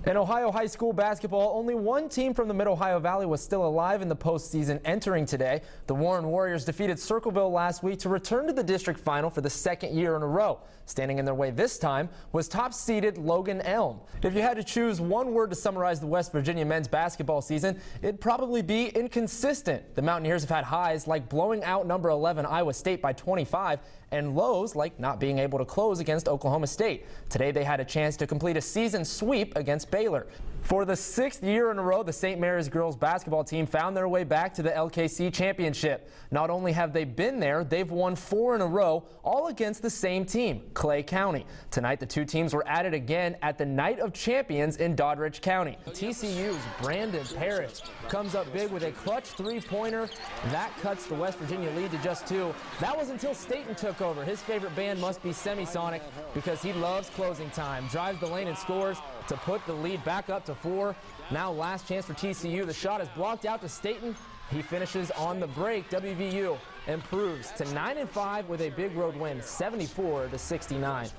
In Ohio high school basketball, only one team from the Mid-Ohio Valley was still alive in the postseason entering today. The Warren Warriors defeated Circleville last week to return to the district final for the second year in a row. Standing in their way this time was top-seeded Logan Elm. If you had to choose one word to summarize the West Virginia men's basketball season, it'd probably be inconsistent. The Mountaineers have had highs like blowing out number 11 Iowa State by 25 and lows like not being able to close against Oklahoma State. Today they had a chance to complete a season sweep against Baylor. For the sixth year in a row, the St. Mary's girls basketball team found their way back to the LKC championship. Not only have they been there, they've won 4 in a row, all against the same team, Clay County. Tonight, the two teams were at it again at the Night of Champions in Doddridge County. TCU's Brandon Parrish comes up big with a clutch three-pointer. That cuts the West Virginia lead to just 2. That was until Staten took over. His favorite band must be Semisonic because he loves closing time. Drives the lane and scores to put the lead back up to 4. Now last chance for TCU. The shot is blocked out to Staten. He finishes on the break. WVU improves to 9-5 with a big road win, 74-69.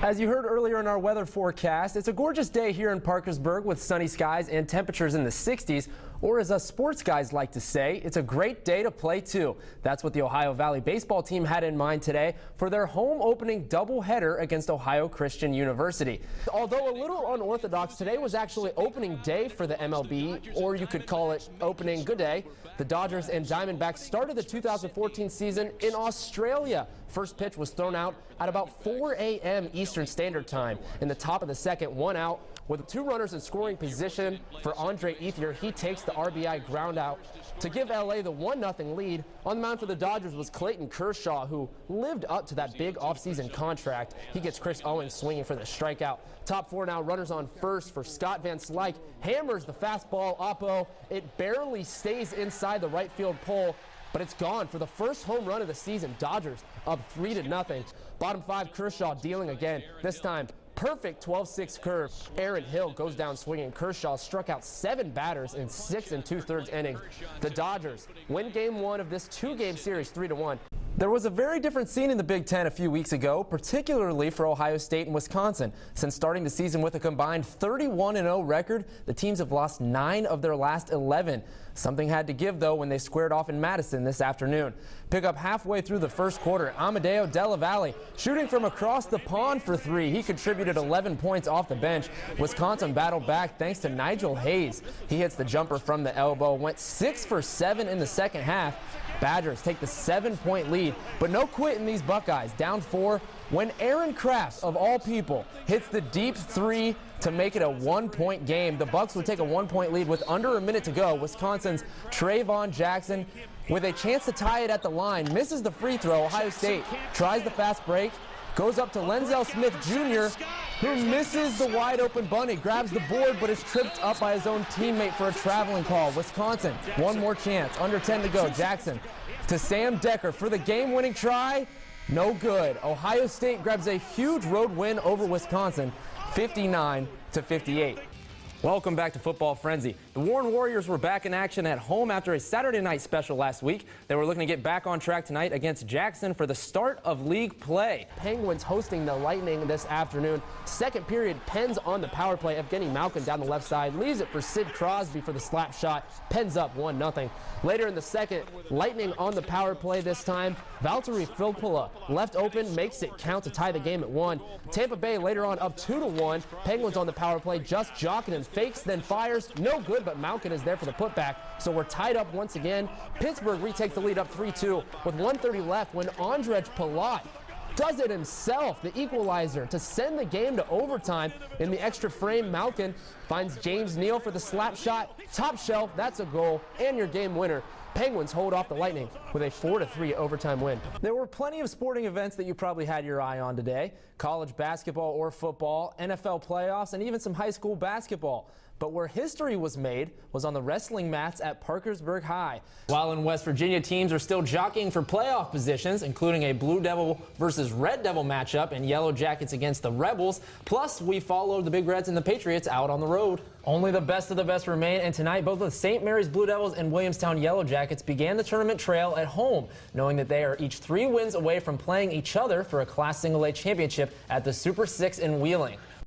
As you heard earlier in our weather forecast, it's a gorgeous day here in Parkersburg with sunny skies and temperatures in the 60s. Or as us sports guys like to say, it's a great day to play too. That's what the Ohio Valley baseball team had in mind today for their home opening doubleheader against Ohio Christian University. Although a little unorthodox, today was actually opening day for the MLB, or you could call it opening good day. The Dodgers and Diamondbacks started the 2014 season in Australia. First pitch was thrown out at about 4 a.m. Eastern Standard Time. In the top of the second, 1 out. With 2 runners in scoring position for Andre Ethier, he takes the RBI ground out to give LA the 1-0 lead. On the mound for the Dodgers was Clayton Kershaw, who lived up to that big offseason contract. He gets Chris Owens swinging for the strikeout. Top 4 now, runners on first for Scott Van Slyke. Hammers the fastball, Oppo. It barely stays inside the right field pole, but it's gone for the first home run of the season. Dodgers up 3-0. Bottom 5, Kershaw dealing again. This time, perfect 12-6 curve. Aaron Hill goes down swinging. Kershaw struck out 7 batters in 6 2/3 innings. The Dodgers win game 1 of this 2-game series 3-1. There was a very different scene in the Big Ten a few weeks ago, particularly for Ohio State and Wisconsin. Since starting the season with a combined 31-0 record, the teams have lost 9 of their last 11. Something had to give, though, when they squared off in Madison this afternoon. Pick up halfway through the first quarter, Amadeo Della Valle shooting from across the pond for 3. He contributed 11 points off the bench. Wisconsin battled back thanks to Nigel Hayes. He hits the jumper from the elbow, went 6 for 7 in the second half. Badgers take the 7-point lead, but no quit in these Buckeyes. Down 4 when Aaron Crafts, of all people, hits the deep 3 to make it a 1-point game. The Bucks would take a 1-point lead with under a minute to go. Wisconsin's Trayvon Jackson, with a chance to tie it at the line, misses the free throw. Ohio State tries the fast break, goes up to Lenzel Smith Jr., who misses the wide-open bunny, grabs the board, but is tripped up by his own teammate for a traveling call. Wisconsin, one more chance, under 10 to go. Jackson to Sam Decker for the game-winning try. No good. Ohio State grabs a huge road win over Wisconsin, 59-58. Welcome back to Football Frenzy. The Warren Warriors were back in action at home after a Saturday night special last week. They were looking to get back on track tonight against Jackson for the start of league play. Penguins hosting the Lightning this afternoon. Second period, Pens on the power play. Evgeny Malkin down the left side leaves it for Sid Crosby for the slap shot. Pens up 1-0. Later in the second, Lightning on the power play this time. Valtteri Filppula left open, makes it count to tie the game at 1. Tampa Bay later on up 2-1. Penguins on the power play, just jockeying and fakes, then fires. No good, but Malkin is there for the putback. So we're tied up once again. Pittsburgh retakes the lead up 3-2 with 1:30 left when Andrej Palat does it himself, the equalizer, to send the game to overtime. In the extra frame, Malkin finds James Neal for the slap shot. Top shelf, that's a goal, and your game winner. Penguins hold off the Lightning with a 4-3 overtime win. There were plenty of sporting events that you probably had your eye on today. College basketball or football, NFL playoffs, and even some high school basketball. But where history was made was on the wrestling mats at Parkersburg High. While in West Virginia, teams are still jockeying for playoff positions, including a Blue Devil versus Red Devil matchup and Yellow Jackets against the Rebels. Plus, we followed the Big Reds and the Patriots out on the road. Only the best of the best remain, and tonight both the St. Mary's Blue Devils and Williamstown Yellow Jackets began the tournament trail at home, knowing that they are each 3 wins away from playing each other for a Class Single A championship at the Super 6 in Wheeling.